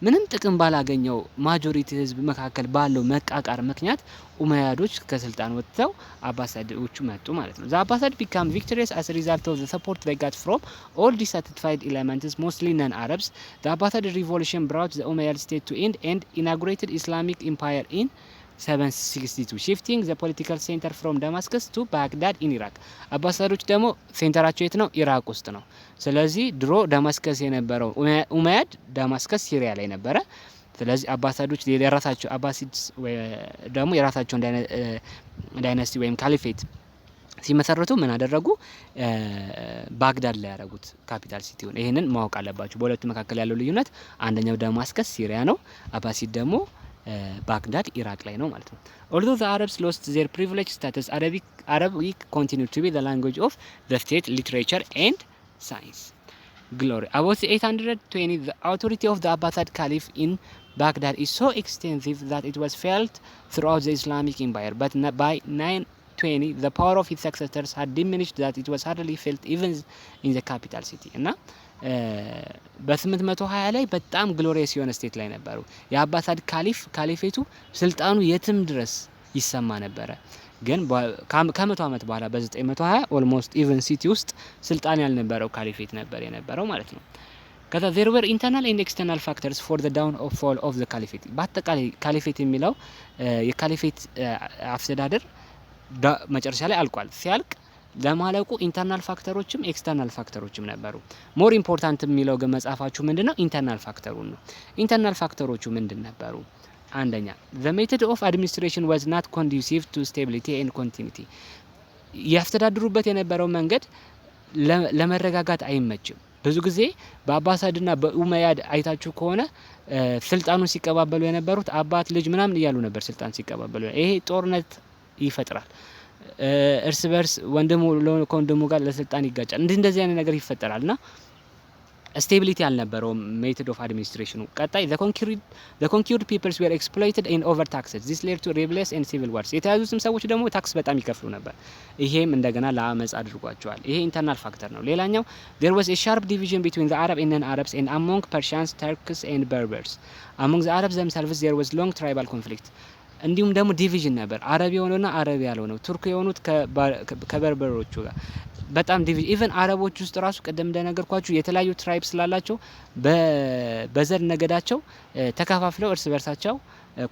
ምንም ጥቅም ባላገኘው ማጆሪቲ ህዝብ መካከል ባለው መቃቃር ምክንያት ኡመያዶች ከስልጣን ወጥተው አባሳዶቹ መጡ ማለት ነው። The Abbasids became victorious as a result of the support they got from all dissatisfied elements, mostly non-Arabs. The Abbasid revolution brought the Umayyad state to end and inaugurated Islamic empire in 762, shifting the political center from Damascus to Baghdad in Iraq. አባሳዶች ደግሞ ሴንተራቸው የት ነው? ኢራቅ ውስጥ ነው። ስለዚህ ድሮ ዳማስከስ የነበረው ኡመያድ ዳማስከስ ሲሪያ ላይ ነበረ። ስለዚህ አባሳዶች የራሳቸው አባሲድስ ደግሞ የራሳቸውን ዳይናስቲ ወይም ካሊፌት ሲመሰረቱ ምን አደረጉ? ባግዳድ ላይ ያደረጉት ካፒታል ሲቲውን። ይሄንን ማወቅ አለባችሁ። በሁለቱ መካከል ያለው ልዩነት አንደኛው ዳማስከስ ሲሪያ ነው፣ አባሲድ ደግሞ ባግዳድ ኢራቅ ላይ ነው ማለት ነው። Although the Arabs lost their privileged status, Arabic continued to be the language of the state, literature and science. Glory. About 820, the authority of the Abbasid Caliph in Baghdad is so extensive that it was felt throughout the Islamic empire. But by 920, the power of his successors had diminished that it was hardly felt even in the capital city. እና በ820 ላይ በጣም ግሎሪየስ የሆነ ስቴት ላይ ነበሩ። የአባሳድ ካሊፌቱ ስልጣኑ የትም ድረስ ይሰማ ነበረ። ግን ከመቶ ዓመት በኋላ በ920 ኦልሞስት ኢቨን ሲቲ ውስጥ ስልጣን ያልነበረው ካሊፌት ነበር የነበረው ማለት ነው። ከዛ there were internal and external factors for the downfall of the caliphate. በአጠቃላይ ካሊፌት የሚለው የካሊፌት አስተዳደር መጨረሻ ላይ አልቋል። ሲያልቅ ለማለቁ ኢንተርናል ፋክተሮችም ኤክስተርናል ፋክተሮችም ነበሩ። ሞር ኢምፖርታንት የሚለው ግን መጻፋችሁ ምንድነው? ኢንተርናል ፋክተሩን ነው። ኢንተርናል ፋክተሮቹ ምንድን ነበሩ? አንደኛ the method of administration was not conducive to stability and continuity. ያስተዳድሩበት የነበረው መንገድ ለመረጋጋት አይመችም። ብዙ ጊዜ በአባሳድና በኡመያድ አይታችሁ ከሆነ ስልጣኑን ሲቀባበሉ የነበሩት አባት ልጅ ምናምን እያሉ ነበር ስልጣን ሲቀባበሉ። ይሄ ጦርነት ይፈጥራል። እርስ በርስ ወንድሙ ከወንድሙ ጋር ለስልጣን ይጋጫል። እንደዚህ አይነት ነገር ይፈጠራልና ስቴቢሊቲ አልነበረውም ሜቶድ ኦፍ አድሚኒስትሬሽኑ። ቀጣይ the conquered peoples were exploited and overtaxed. This led to rebellions and civil wars. የተያዙትም ሰዎች ደግሞ ታክስ በጣም ይከፍሉ ነበር። ይሄም እንደገና ለአመጽ አድርጓቸዋል። ይሄ ኢንተርናል ፋክተር ነው። ሌላኛው there was a sharp division between the Arab and non-Arabs and among Persians, Turks and Berbers. Among the Arabs themselves there was long tribal conflict. እንዲሁም ደግሞ ዲቪዥን ነበር። አረብ የሆነውና አረብ ያልሆነው፣ ቱርክ የሆኑት ከበርበሮቹ ጋር በጣም ዲቪዥን። ኢቨን አረቦች ውስጥ ራሱ ቀደም እንደነገርኳችሁ የተለያዩ ትራይብ ስላላቸው በዘር ነገዳቸው ተከፋፍለው እርስ በርሳቸው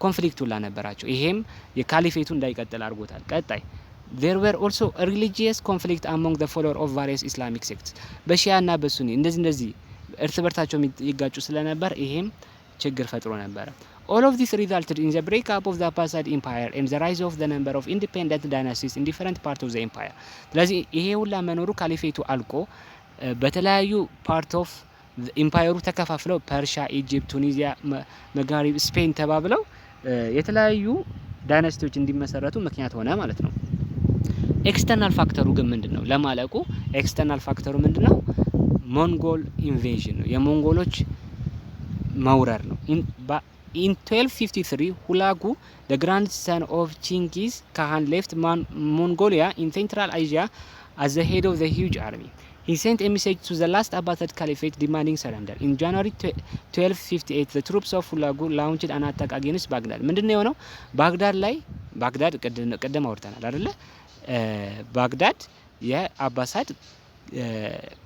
ኮንፍሊክት ሁላ ነበራቸው። ይሄም የካሊፌቱ እንዳይቀጥል አድርጎታል። ቀጣይ there were also a religious conflict among the followers of various Islamic sects. በሺያና በሱኒ እንደዚህ እርስ በርሳቸው ይጋጩ ስለነበር ይሄም ችግር ፈጥሮ ነበር። All of this resulted in the breakup of the Abbasid Empire and the rise of the number of independent dynasties in different parts of the empire. ስለዚህ ይሄ ሁላ መኖሩ ካሊፌቱ አልቆ በተለያዩ ፓርት ኦፍ ኢምፓየሩ ተከፋፍለው ፐርሻ፣ ኢጂፕት፣ ቱኒዚያ፣ መጋሪብ፣ ስፔን ተባብለው የተለያዩ ዳይናስቲዎች እንዲመሰረቱ ምክንያት ሆነ ማለት ነው። ኤክስተርናል ፋክተሩ ግን ምንድነው? ለማለቁ ኤክስተርናል ፋክተሩ ምንድነው? ሞንጎል ኢንቬዥን ነው። የሞንጎሎች መውረር ነው። In 1253, Hulagu, the grandson of Chinggis Khan, left Mongolia in Central Asia as the head of the huge army. He sent a message to the last Abbasid Caliphate demanding surrender. In January 1258, the troops of Hulagu launched an attack against Baghdad. ምንድነው የሆነው? ባግዳድ ቀደም አውርተናል አይደለ? ባግዳድ የአባሳድ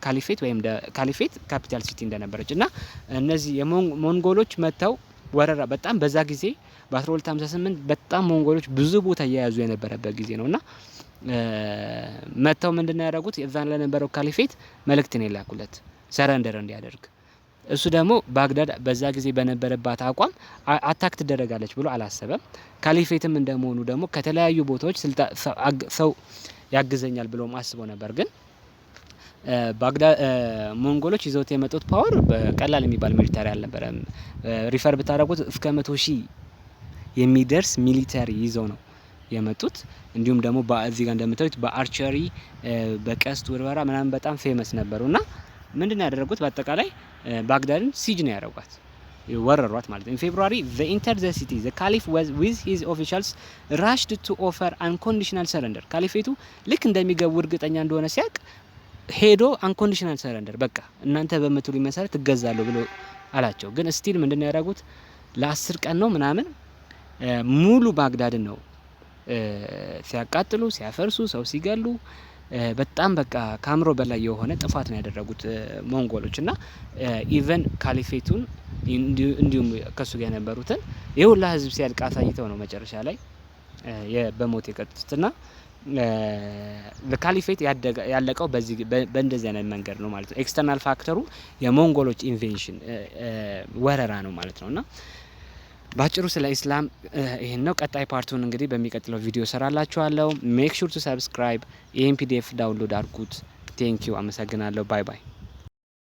ካሊፌት ወይም ካሊፌት ካፒታል ሲቲ እንደነበረች እና እነዚህ የሞንጎሎች መተው ወረራ በጣም በዛ ጊዜ በ1258 በጣም ሞንጎሎች ብዙ ቦታ እየያዙ የነበረበት ጊዜ ነውና መተው ምንድነው ያደረጉት? የዛን ለነበረው ካሊፌት መልእክትን የላኩለት ሰረንደር እንዲያደርግ። እሱ ደግሞ ባግዳድ በዛ ጊዜ በነበረባት አቋም አታክ ትደረጋለች ብሎ አላሰበም። ካሊፌትም እንደመሆኑ ደግሞ ከተለያዩ ቦታዎች ሰው ያግዘኛል ብሎ አስቦ ነበር። ግን ባግዳድ ሞንጎሎች ይዘውት የመጡት ፓወር በቀላል የሚባል ሚሊታሪ አልነበረም። ሪፈር ብታደርጉት እስከ 100,000 የሚደርስ ሚሊታሪ ይዘው ነው የመጡት። እንዲሁም ደግሞ በዚህ ጋር እንደምታዩት በአርቸሪ በቀስት ውርወራ ምናምን በጣም ፌመስ ነበሩና ምንድነው ያደረጉት? በአጠቃላይ ባግዳድን ሲጅ ነው ያደረጓት፣ ወረሯት ማለት ነው። In February they entered the city. The caliph was with his officials rushed to offer unconditional surrender. ካሊፌቱ ልክ እንደሚገቡ እርግጠኛ እንደሆነ ሲያቅ ሄዶ አንኮንዲሽናል ሰረንደር በቃ እናንተ በመቱሪ መሰረት ትገዛለሁ ብሎ አላቸው። ግን ስቲል ምንድነው ያደረጉት? ለ10 ቀን ነው ምናምን ሙሉ ባግዳድን ነው ሲያቃጥሉ፣ ሲያፈርሱ፣ ሰው ሲገሉ በጣም በቃ ካምሮ በላይ የሆነ ጥፋት ነው ያደረጉት ሞንጎሎች እና ኢቨን ካሊፌቱን እንዲሁም ከሱ ጋር የነበሩትን የሁላ ህዝብ ሲያልቅ አሳይተው ነው መጨረሻ ላይ በሞት የቀጡትና በካሊፌት ያለቀው በእንደዚህ አይነት መንገድ ነው ማለት ነው። ኤክስተርናል ፋክተሩ የሞንጎሎች ኢንቬንሽን ወረራ ነው ማለት ነውና ባጭሩ ስለ ኢስላም ይሄን ነው። ቀጣይ ፓርቱን እንግዲህ በሚቀጥለው ቪዲዮ ሰራላችኋለሁ። ሜክ ሹር ቱ ሰብስክራይብ። ይሄን ፒዲኤፍ ዳውንሎድ አድርጉት። ቴንክ ዩ። አመሰግናለሁ። ባይ ባይ።